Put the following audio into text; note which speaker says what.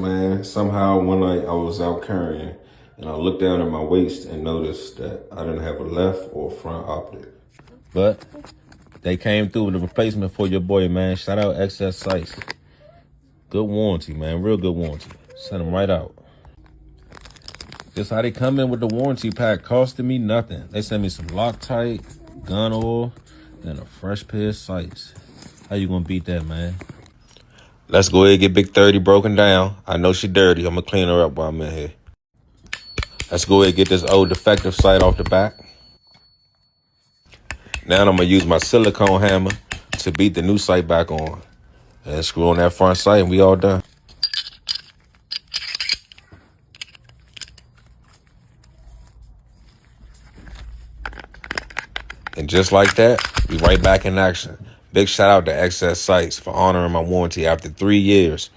Speaker 1: Man, somehow one night I was out carrying and I looked down at my waist and noticed that I didn't have a left or front optic.
Speaker 2: But they came through with a replacement for your boy, man. Shout out XS Sights. Good warranty, man. Real good warranty. Send them right out. Just how they come in with the warranty pack, costing me nothing. They sent me some Loctite, gun oil, and a fresh pair of sights. How you gonna beat that, man?
Speaker 1: Let's go ahead and get Big 30 broken down. I know she dirty. I'm gonna clean her up while I'm in here. Let's go ahead and get this old defective sight off the back. Now I'm gonna use my silicone hammer to beat the new sight back on. And screw on that front sight and we all done. And just like that, we right back in action. Big shout out to XS Sights for honoring my warranty after 3 years.